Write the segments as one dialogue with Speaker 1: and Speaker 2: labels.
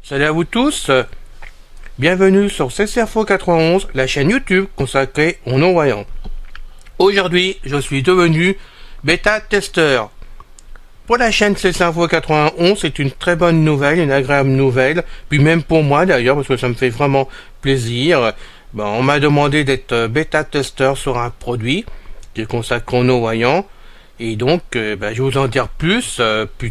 Speaker 1: Salut à vous tous, bienvenue sur CCinfo 91, la chaîne YouTube consacrée aux non-voyants. Aujourd'hui, je suis devenu bêta-testeur. Pour la chaîne CCinfo 91, c'est une très bonne nouvelle, une agréable nouvelle, puis même pour moi d'ailleurs, parce que ça me fait vraiment plaisir. On m'a demandé d'être bêta-testeur sur un produit qui est consacré aux non-voyants. Et donc, je vais vous en dire plus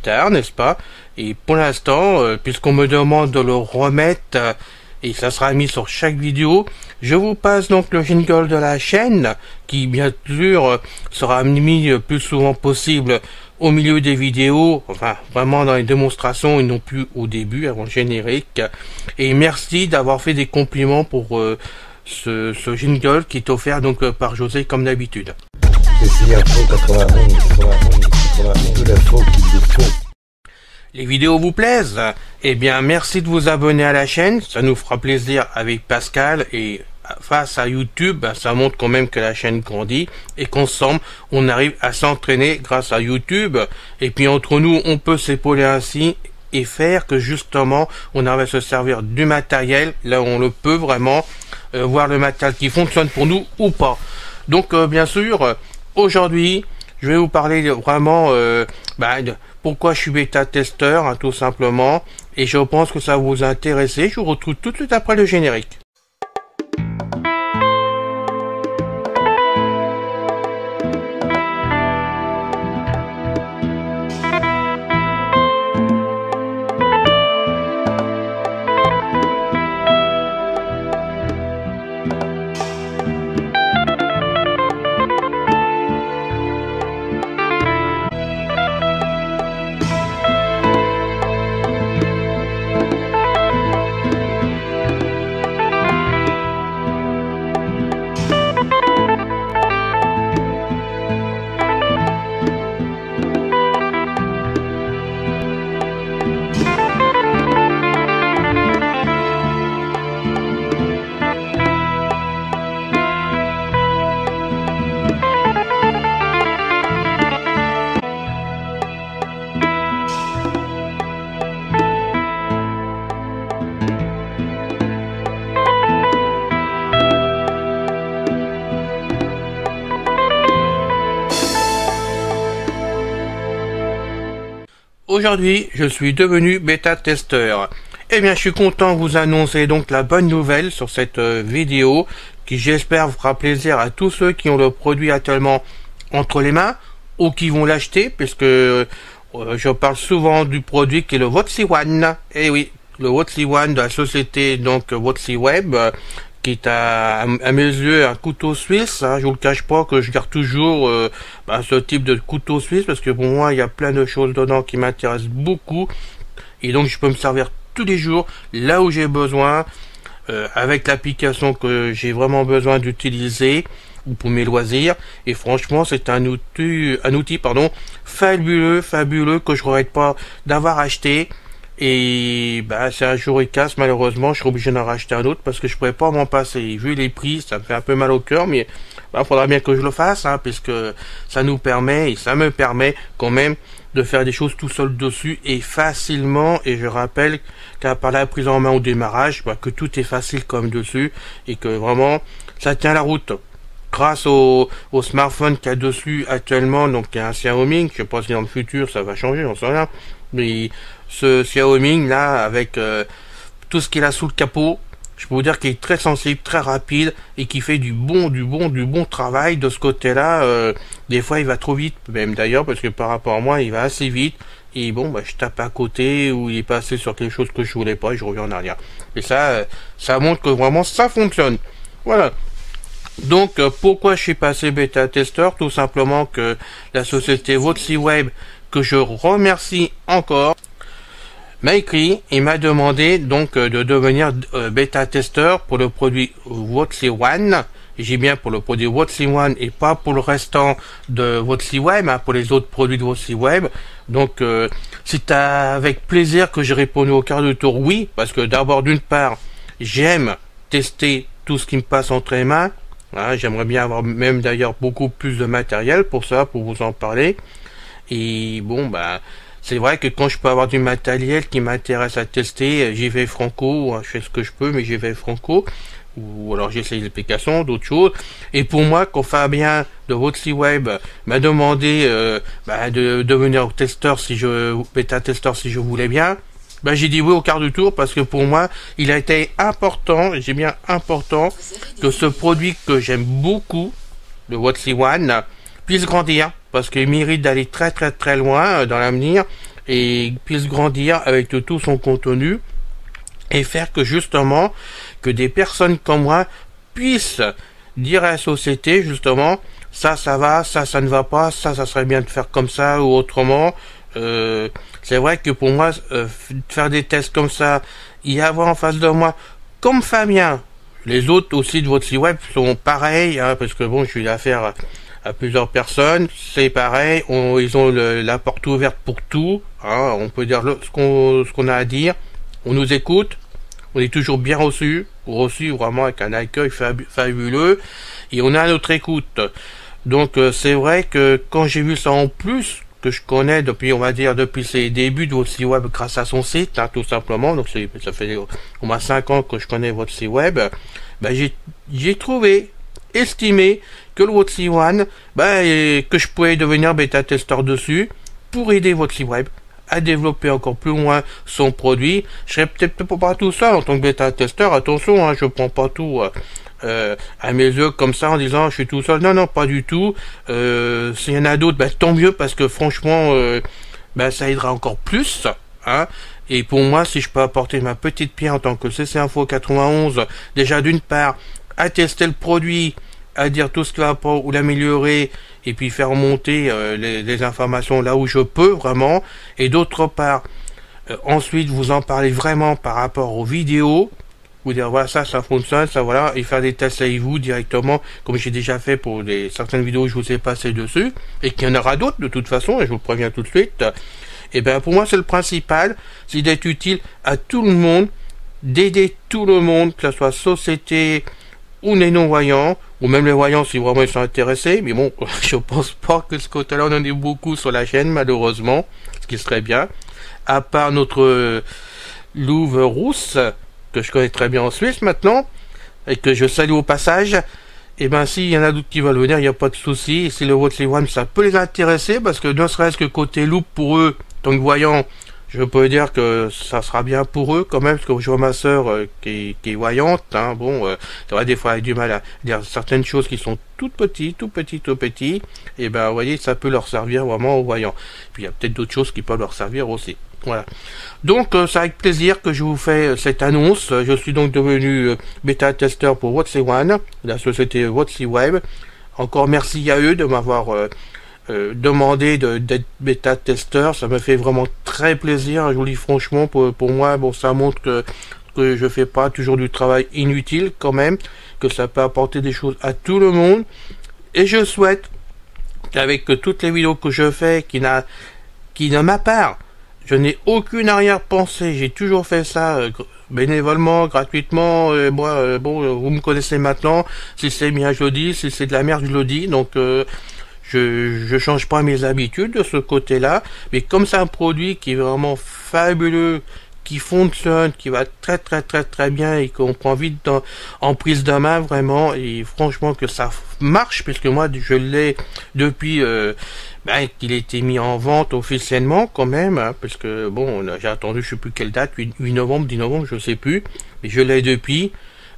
Speaker 1: tard, n'est-ce pas? Et pour l'instant, puisqu'on me demande de le remettre, et ça sera mis sur chaque vidéo, je vous passe donc le jingle de la chaîne, qui bien sûr sera mis le plus souvent possible au milieu des vidéos, enfin vraiment dans les démonstrations et non plus au début, avant le générique. Et merci d'avoir fait des compliments pour ce jingle qui est offert donc par José comme d'habitude. Les vidéos vous plaisent? Eh bien, merci de vous abonner à la chaîne, ça nous fera plaisir avec Pascal, et face à YouTube, ça montre quand même que la chaîne grandit, et qu'ensemble, on arrive à s'entraîner grâce à YouTube, et puis entre nous, on peut s'épauler ainsi, et faire que justement, on arrive à se servir du matériel, là où on le peut vraiment, voir le matériel qui fonctionne pour nous ou pas. Donc, bien sûr, aujourd'hui, je vais vous parler vraiment de pourquoi je suis bêta-testeur, tout simplement, et je pense que ça va vous intéresser. Je vous retrouve tout de suite après le générique. Aujourd'hui, je suis devenu bêta-testeur. Eh bien, je suis content de vous annoncer donc la bonne nouvelle sur cette vidéo, qui j'espère vous fera plaisir à tous ceux qui ont le produit actuellement entre les mains, ou qui vont l'acheter, puisque je parle souvent du produit qui est le Wotzi One. Eh oui, le Wotzi One de la société donc Wotzi Web, qui est à mes yeux un couteau suisse. Je vous le cache pas que je garde toujours ce type de couteau suisse, parce que pour moi il y a plein de choses dedans qui m'intéressent beaucoup, et donc je peux me servir tous les jours là où j'ai besoin, avec l'application que j'ai vraiment besoin d'utiliser, ou pour mes loisirs. Et franchement, c'est un outil fabuleux que je regrette pas d'avoir acheté. Et c'est un jour il casse, malheureusement je serai obligé d'en racheter un autre, parce que je pourrais pas m'en passer. Vu les prix, ça me fait un peu mal au cœur, mais faudra bien que je le fasse, puisque ça nous permet, et ça me permet quand même de faire des choses tout seul dessus et facilement. Et je rappelle qu'à part la prise en main au démarrage, que tout est facile comme dessus, et que vraiment ça tient la route grâce au smartphone qu'il y a dessus actuellement. Donc il y a un Xiaomi, je sais pas si dans le futur ça va changer, on sait rien, mais ce Xiaomi là, avec tout ce qu'il a sous le capot, je peux vous dire qu'il est très sensible, très rapide, et qui fait du bon travail de ce côté là. Des fois il va trop vite même d'ailleurs, parce que par rapport à moi il va assez vite, et je tape à côté, ou il est passé sur quelque chose que je voulais pas et je reviens en arrière, et ça montre que vraiment ça fonctionne. Voilà. Donc pourquoi je suis passé bêta-testeur? Tout simplement que la société Wotzi Web, que je remercie encore, m'a écrit et m'a demandé donc de devenir bêta-testeur pour le produit Wotzi One. J'ai bien pour le produit Wotzi One et pas pour le restant de Wotzi Web, pour les autres produits de Wotzi Web. Donc c'est avec plaisir que j'ai répondu au quart de tour oui, parce que d'abord, d'une part, j'aime tester tout ce qui me passe entre les mains. J'aimerais bien avoir même d'ailleurs beaucoup plus de matériel pour ça, pour vous en parler. Et c'est vrai que quand je peux avoir du matériel qui m'intéresse à tester, j'y vais franco, hein, je fais ce que je peux, mais j'y vais franco. Ou alors j'essaye les applications, d'autres choses. Et pour moi, quand Fabien de WhatCWeb m'a demandé de devenir testeur bêta-testeur si je voulais bien, j'ai dit oui au quart du tour parce que pour moi, il a été important, j'ai bien important, que ce produit que j'aime beaucoup, le WhatCOne, puisse grandir parce qu'il mérite d'aller très très très loin dans l'avenir et puisse grandir avec tout son contenu et faire que justement que des personnes comme moi puissent dire à la société justement ça va, ça ne va pas, ça serait bien de faire comme ça ou autrement. C'est vrai que pour moi faire des tests comme ça, y avoir en face de moi comme Fabien, les autres aussi de votre site web sont pareils, hein, parce que bon, je suis affaire à plusieurs personnes, c'est pareil, ils ont la porte ouverte pour tout, hein, on peut dire ce qu'on a à dire, on nous écoute, on est toujours bien reçu vraiment avec un accueil fabuleux, et on est à notre écoute. Donc c'est vrai que quand j'ai vu ça en plus, que je connais depuis, on va dire, depuis ses débuts de votre site web grâce à son site, hein, tout simplement, donc ça fait au moins 5 ans que je connais votre site web, j'ai trouvé, estimé que le WhatCOne, que je pouvais devenir bêta-testeur dessus pour aider votre site web à développer encore plus loin son produit. Je serais peut-être pas tout seul en tant que bêta-testeur, attention, hein, je prends pas tout à mes yeux comme ça en disant je suis tout seul, non, pas du tout. S'il y en a d'autres, tant mieux parce que franchement, ça aidera encore plus, hein. Et pour moi, si je peux apporter ma petite pierre en tant que CC Info 91, déjà d'une part, à tester le produit, à dire tout ce qui va pas ou l'améliorer, et puis faire monter les informations là où je peux vraiment, et d'autre part, ensuite vous en parler vraiment par rapport aux vidéos, vous dire voilà ça fonctionne, ça voilà, et faire des tests avec vous directement, comme j'ai déjà fait pour certaines vidéos que je vous ai passé dessus, et qu'il y en aura d'autres de toute façon, et je vous le préviens tout de suite. Et pour moi c'est le principal, c'est d'être utile à tout le monde, d'aider tout le monde, que ce soit société ou les non-voyants, ou même les voyants si vraiment ils sont intéressés, mais bon, je pense pas que ce côté-là on en ait beaucoup sur la chaîne malheureusement, ce qui serait bien, à part notre louve rousse, que je connais très bien en Suisse maintenant, et que je salue au passage. Et s'il y en a d'autres qui veulent venir, il n'y a pas de souci. Et si le WhatCOne, ça peut les intéresser, parce que ne serait-ce que côté loupe pour eux, tant que voyant, je peux dire que ça sera bien pour eux quand même, parce que je vois ma sœur qui est voyante, hein, c'est vrai des fois elle a du mal à dire certaines choses qui sont tout petits, et vous voyez, ça peut leur servir vraiment aux voyants. Puis il y a peut-être d'autres choses qui peuvent leur servir aussi. Voilà. Donc c'est avec plaisir que je vous fais cette annonce. Je suis donc devenu bêta-testeur pour WhatCOne, la société WhatCWeb. Encore merci à eux de m'avoir demandé d'être bêta-testeur. Ça me fait vraiment très plaisir. Je vous dis franchement, pour moi, ça montre que je fais pas toujours du travail inutile quand même, que ça peut apporter des choses à tout le monde. Et je souhaite qu'avec toutes les vidéos que je fais, qui de ma part, je n'ai aucune arrière-pensée, j'ai toujours fait ça bénévolement, gratuitement, vous me connaissez maintenant, si c'est bien je le dis, si c'est de la merde je le dis, donc je change pas mes habitudes de ce côté-là, mais comme c'est un produit qui est vraiment fabuleux, qui fonctionne, qui va très très très très bien et qu'on prend vite en prise de main vraiment, et franchement que ça marche, puisque moi je l'ai depuis qu'il a été mis en vente officiellement quand même, hein, parce que j'ai attendu je sais plus quelle date, 8 novembre, 10 novembre, je sais plus, mais je l'ai depuis,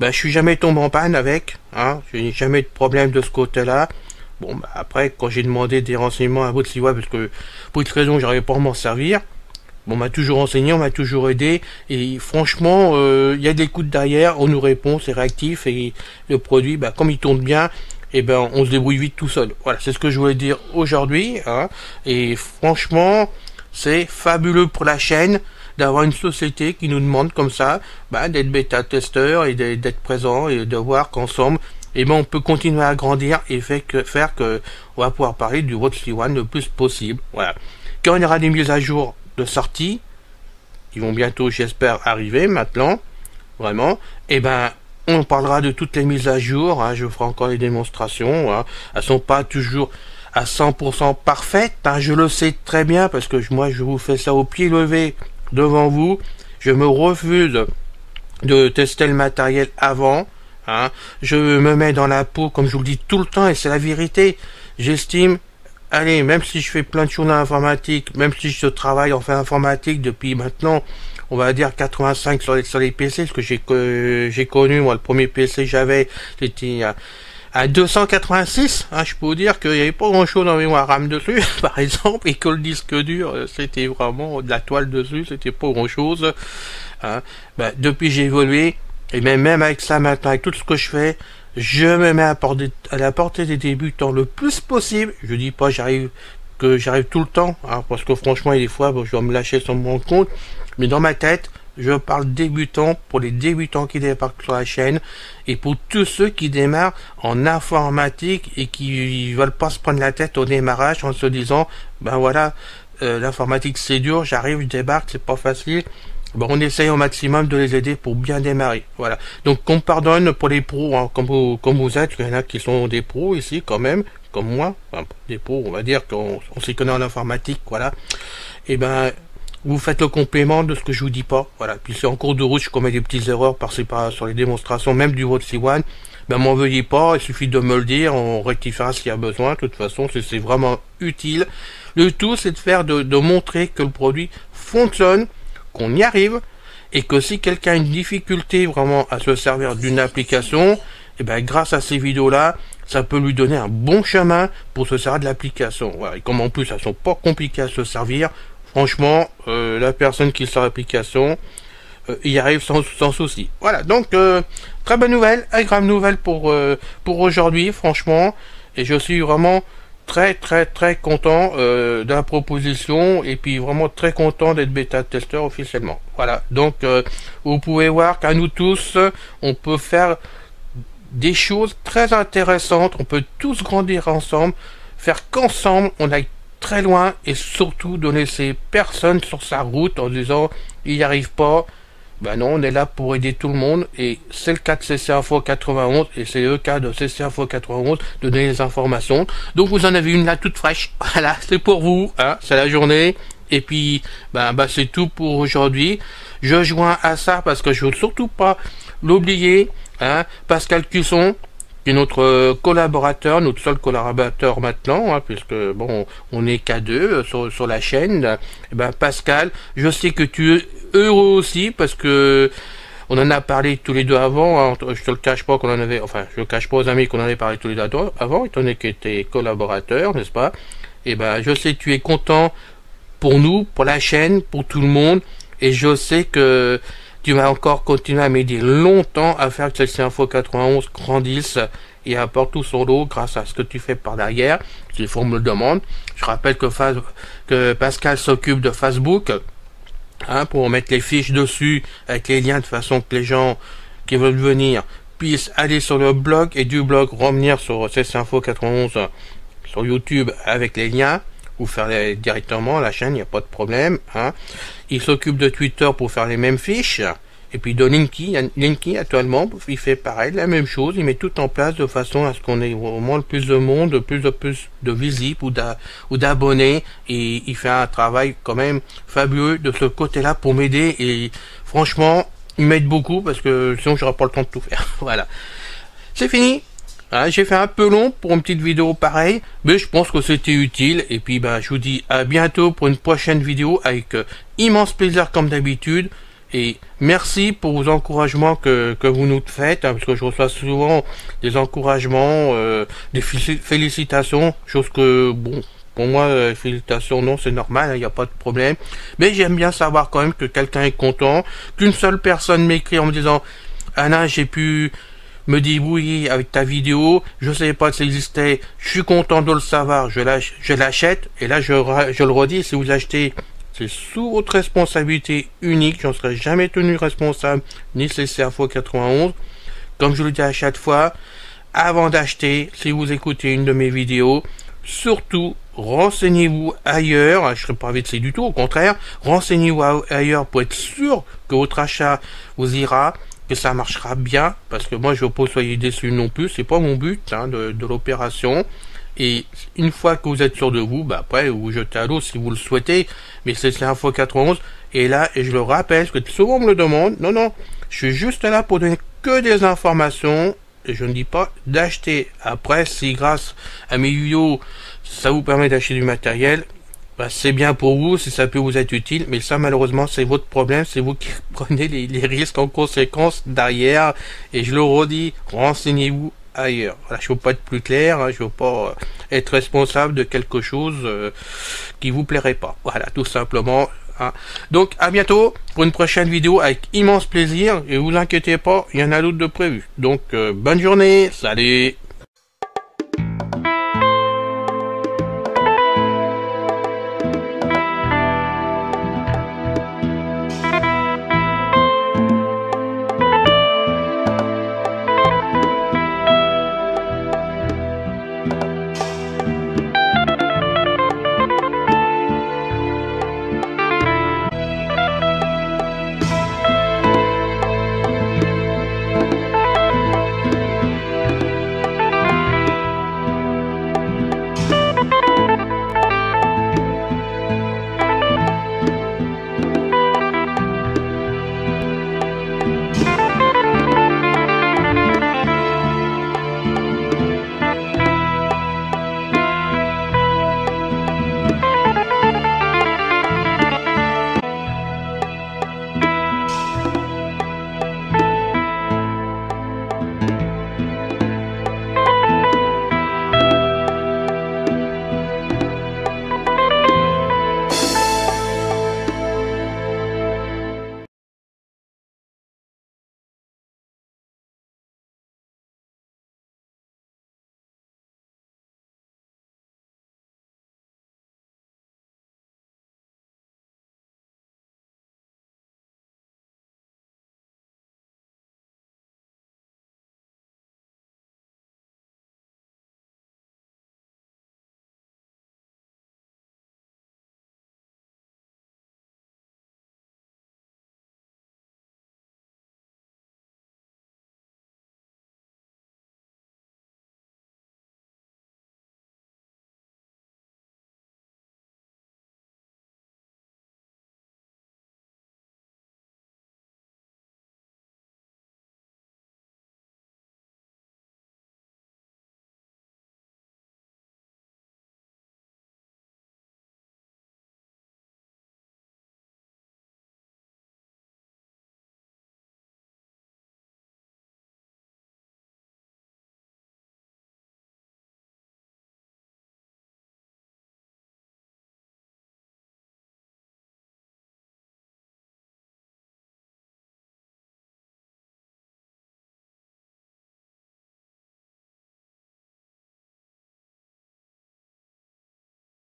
Speaker 1: je suis jamais tombé en panne avec, hein, je n'ai jamais de problème de ce côté-là. Après quand j'ai demandé des renseignements à votre site web, parce que pour une raison j'arrivais pas à m'en servir, on m'a toujours enseigné, on m'a toujours aidé, et franchement, il y a des coups derrière, on nous répond, c'est réactif, et le produit, comme il tourne bien, on se débrouille vite tout seul. Voilà, c'est ce que je voulais dire aujourd'hui, hein, et franchement, c'est fabuleux pour la chaîne d'avoir une société qui nous demande comme ça, d'être bêta-testeur, et d'être présent, et de voir qu'ensemble, on peut continuer à grandir, et faire que on va pouvoir parler du WhatCOne le plus possible. Voilà. Quand il y aura des mises à jour de sortie, qui vont bientôt j'espère arriver maintenant, vraiment, on parlera de toutes les mises à jour, hein, je ferai encore les démonstrations, hein, elles sont pas toujours à 100% parfaite, hein, je le sais très bien parce que moi je vous fais ça au pied levé devant vous. Je me refuse de tester le matériel avant, hein. Je me mets dans la peau comme je vous le dis tout le temps et c'est la vérité. J'estime, allez, même si je fais plein de choses en informatique, même si je travaille en informatique depuis maintenant, on va dire 85 sur les PC, parce que j'ai connu, moi le premier PC que j'avais, c'était à 286, hein, je peux vous dire qu'il n'y avait pas grand chose en mémoire RAM dessus, par exemple, et que le disque dur, c'était vraiment de la toile dessus, c'était pas grand chose, hein. Ben, depuis j'ai évolué, et même avec ça maintenant, avec tout ce que je fais, je me mets à la portée des débutants le plus possible. Je dis pas j'arrive tout le temps, hein, parce que franchement, il y a des fois, bon, je dois me lâcher sans me rendre compte, mais dans ma tête, je parle débutant pour les débutants qui débarquent sur la chaîne et pour tous ceux qui démarrent en informatique et qui veulent pas se prendre la tête au démarrage en se disant ben voilà, l'informatique c'est dur, j'arrive, je débarque, c'est pas facile. Bon, on essaye au maximum de les aider pour bien démarrer. Voilà. Donc qu'on pardonne pour les pros, hein, comme vous êtes, il y en a qui sont des pros ici quand même, comme moi, enfin, des pros, on va dire qu'on s'y connaît en informatique, voilà. Et ben vous faites le complément de ce que je vous dis pas, voilà. Puis c'est en cours de route, je commets des petites erreurs par-ci par sur les démonstrations, même du Road C1. Ben m'en veuillez pas, il suffit de me le dire, on rectifiera s'il y a besoin. De toute façon, c'est vraiment utile. Le tout, c'est de faire de montrer que le produit fonctionne, qu'on y arrive, et que si quelqu'un a une difficulté vraiment à se servir d'une application, et ben grâce à ces vidéos-là, ça peut lui donner un bon chemin pour se servir de l'application. Voilà. Et comme en plus elles sont pas compliquées à se servir, franchement, la personne qui sort l'application y arrive sans souci. Voilà, donc très bonne nouvelle, agréable nouvelle pour aujourd'hui, franchement, et je suis vraiment très content de la proposition et puis vraiment très content d'être bêta-testeur officiellement. Voilà, donc vous pouvez voir qu'à nous tous, on peut faire des choses très intéressantes, on peut tous grandir ensemble, faire qu'ensemble on aille très loin et surtout de laisser personne sur sa route en disant il n'y arrive pas. Ben non, on est là pour aider tout le monde et c'est le cas de CC Info 91 et c'est le cas de CC Info 91 de donner les informations. Donc vous en avez une là toute fraîche. Voilà, c'est pour vous, hein, c'est la journée. Et puis, c'est tout pour aujourd'hui. Je joins à ça parce que je veux surtout pas l'oublier, hein, Pascal Cusson, qui est notre collaborateur, notre seul collaborateur maintenant, hein, puisque bon, on est qu'à deux sur la chaîne. Et Pascal, je sais que tu es heureux aussi parce que on en a parlé tous les deux avant. Hein, je te le cache pas qu'on en avait, enfin, je le cache pas aux amis qu'on en avait parlé tous les deux avant, étant donné que tu étais collaborateur, n'est-ce pas? Et je sais que tu es content pour nous, pour la chaîne, pour tout le monde, et je sais que tu vas encore continuer à m'aider longtemps à faire que CC Info 91 grandisse et apporte tout son lot grâce à ce que tu fais par derrière. Si faut me le demande. Je rappelle que Pascal s'occupe de Facebook, hein, pour mettre les fiches dessus avec les liens de façon que les gens qui veulent venir puissent aller sur le blog et du blog revenir sur CC Info 91 sur YouTube avec les liens ou faire directement la chaîne, il n'y a pas de problème, hein. Il s'occupe de Twitter pour faire les mêmes fiches, et puis de Linky actuellement, il fait pareil, la même chose, il met tout en place de façon à ce qu'on ait au moins le plus de monde, de plus de visibles ou d'abonnés, et il fait un travail quand même fabuleux de ce côté-là pour m'aider, et franchement, il m'aide beaucoup, parce que sinon j'aurais pas le temps de tout faire. Voilà. C'est fini. Hein, j'ai fait un peu long pour une petite vidéo pareille, mais je pense que c'était utile. Et puis je vous dis à bientôt pour une prochaine vidéo avec immense plaisir comme d'habitude. Et merci pour vos encouragements que vous nous faites, hein, parce que je reçois souvent des encouragements, des félicitations, chose que bon, pour moi félicitations non, c'est normal, il n'y a pas de problème. Mais j'aime bien savoir quand même que quelqu'un est content, qu'une seule personne m'écrit en me disant Anna, j'ai pu me débrouiller avec ta vidéo, je savais pas que ça existait, je suis content de le savoir, je l'achète, et là je le redis, si vous l'achetez, c'est sous votre responsabilité unique, j'en serai jamais tenu responsable, ni CC Info 91, comme je le dis à chaque fois, avant d'acheter, si vous écoutez une de mes vidéos, surtout, renseignez-vous ailleurs, je serai pas vexé du tout, au contraire, renseignez-vous ailleurs pour être sûr que votre achat vous ira, que ça marchera bien, parce que moi je veux pas que vous soyez déçus non plus, c'est pas mon but, hein, de l'opération. Et une fois que vous êtes sûr de vous, bah après vous jetez à l'eau si vous le souhaitez, mais c'est Info 91. Et là, et je le rappelle, parce que souvent on me le demande, non, non, je suis juste là pour donner que des informations, et je ne dis pas d'acheter. Après, si grâce à mes vidéos, ça vous permet d'acheter du matériel, bah, c'est bien pour vous, si ça peut vous être utile, mais ça malheureusement c'est votre problème, c'est vous qui prenez les risques en conséquence derrière, et je le redis, renseignez-vous ailleurs. Voilà, je ne veux pas être plus clair, hein, je ne veux pas être responsable de quelque chose qui vous plairait pas. Voilà, tout simplement. Hein. Donc à bientôt pour une prochaine vidéo avec immense plaisir, et vous inquiétez pas, il y en a d'autres de prévus. Donc bonne journée, salut.